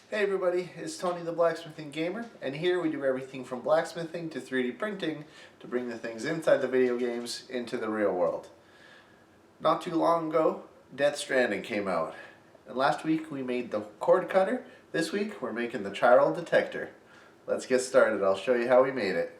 Hey everybody, it's Tony the Blacksmithing Gamer, and here we do everything from blacksmithing to 3D printing to bring the things inside the video games into the real world. Not too long ago, Death Stranding came out, and last week we made the cord cutter. This week we're making the Chiral Detector. Let's get started. I'll show you how we made it.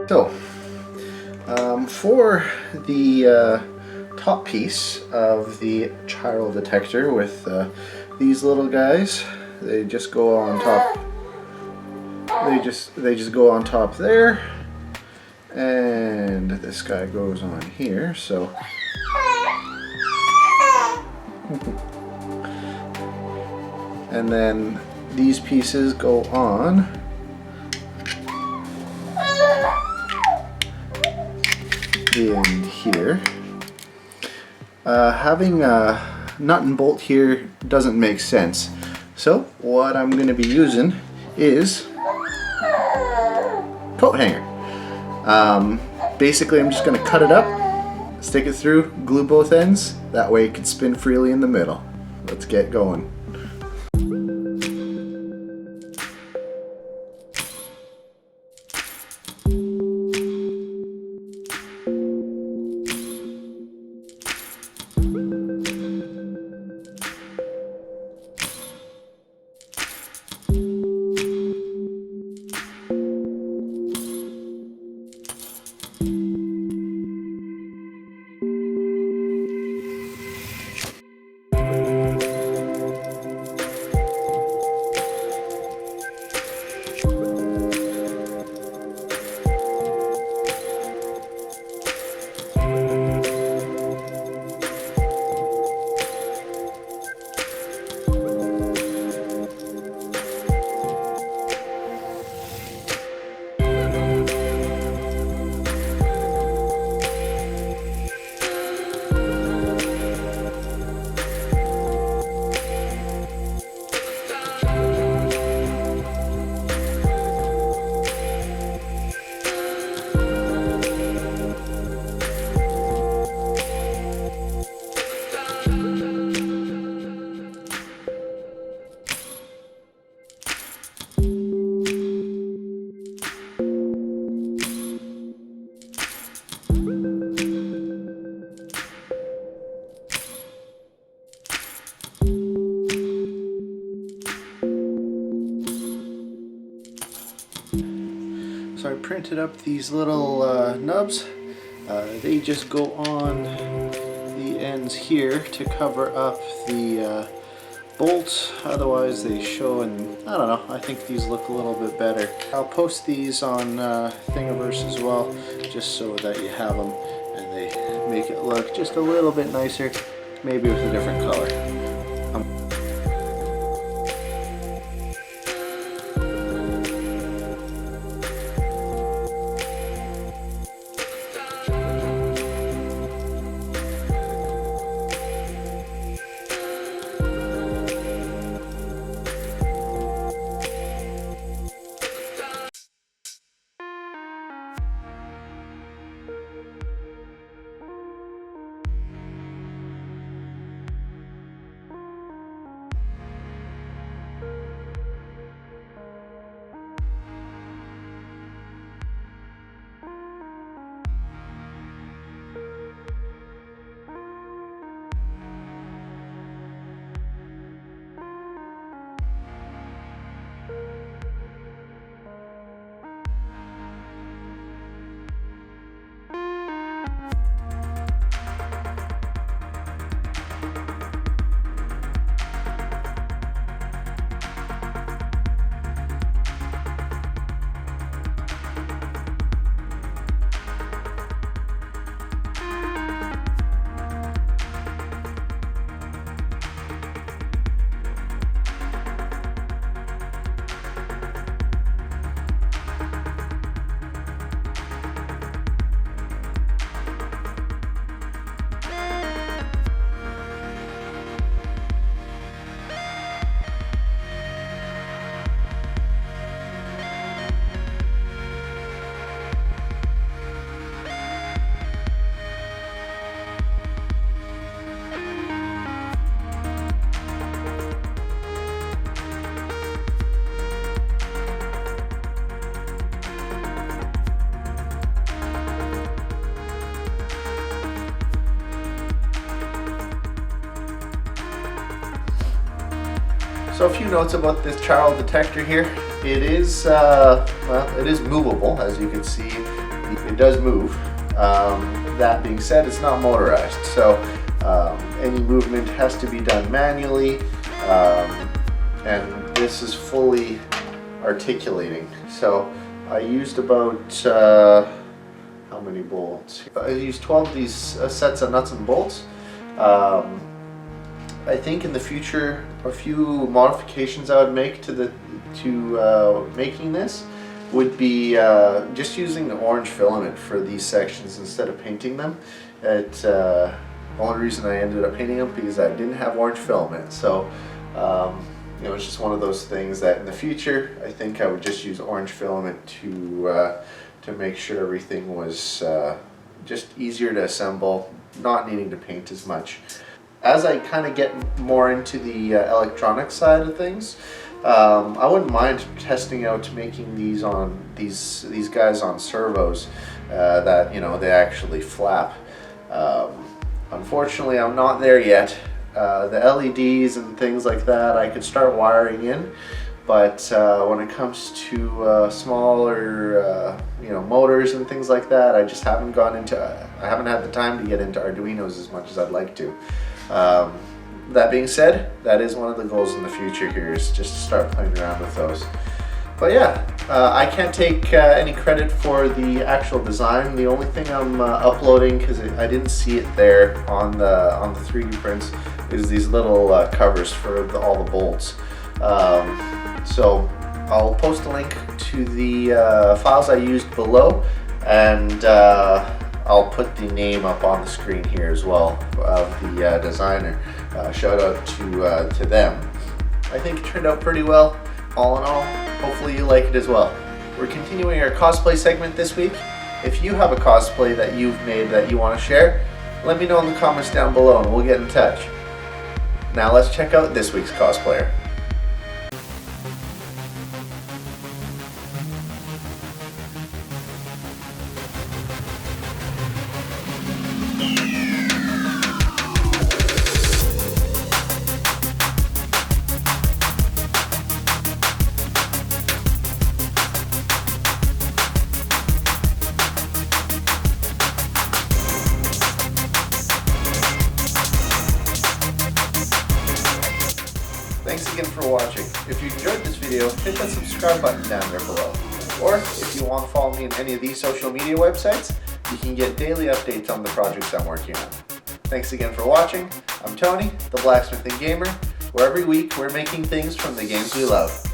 So, for the top piece of the chiral detector with these little guys, they just go on top. They just go on top there, and this guy goes on here. So, and then these pieces go on. In here. Having a nut and bolt here doesn't make sense. So what I'm going to be using is coat hanger. Basically I'm just going to cut it up, stick it through, glue both ends, that way it can spin freely in the middle. Let's get going. printed up these little nubs. They just go on the ends here to cover up the bolts, otherwise they show, and I don't know, I think these look a little bit better. I'll post these on Thingiverse as well, just so that you have them and they make it look just a little bit nicer, maybe with a different color. So a few notes about this Chiral Detector here. It is, well, it is movable, as you can see. It does move. That being said, it's not motorized, so any movement has to be done manually, and this is fully articulating. So I used about, how many bolts? I used 12 of these sets of nuts and bolts. I think in the future, a few modifications I would make to making this would be just using the orange filament for these sections instead of painting them. The only reason I ended up painting them because I didn't have orange filament. So you know, it's just one of those things that in the future I think I would just use orange filament to make sure everything was just easier to assemble, not needing to paint as much. As I kind of get more into the electronic side of things, I wouldn't mind testing out making these on these guys on servos that, you know, they actually flap. Unfortunately, I'm not there yet. The LEDs and things like that I could start wiring in, but when it comes to smaller you know, motors and things like that, I just haven't gone into. I haven't had the time to get into Arduinos as much as I'd like to. That being said, that is one of the goals in the future here, is just to start playing around with those. But yeah, I can't take any credit for the actual design. The only thing I'm uploading, because I didn't see it there on the 3D prints, is these little covers for all the bolts. So I'll post a link to the files I used below, and I'll put the name up on the screen here as well of the designer. Shout out to them. I think it turned out pretty well, all in all. Hopefully you like it as well. We're continuing our cosplay segment this week. If you have a cosplay that you've made that you want to share, let me know in the comments down below and we'll get in touch. Now let's check out this week's cosplayer. again for watching. If you enjoyed this video, hit that subscribe button down there below. Or if you want to follow me on any of these social media websites, you can get daily updates on the projects I'm working on. Thanks again for watching. I'm Tony, the Blacksmithing Gamer, where every week we're making things from the games we love.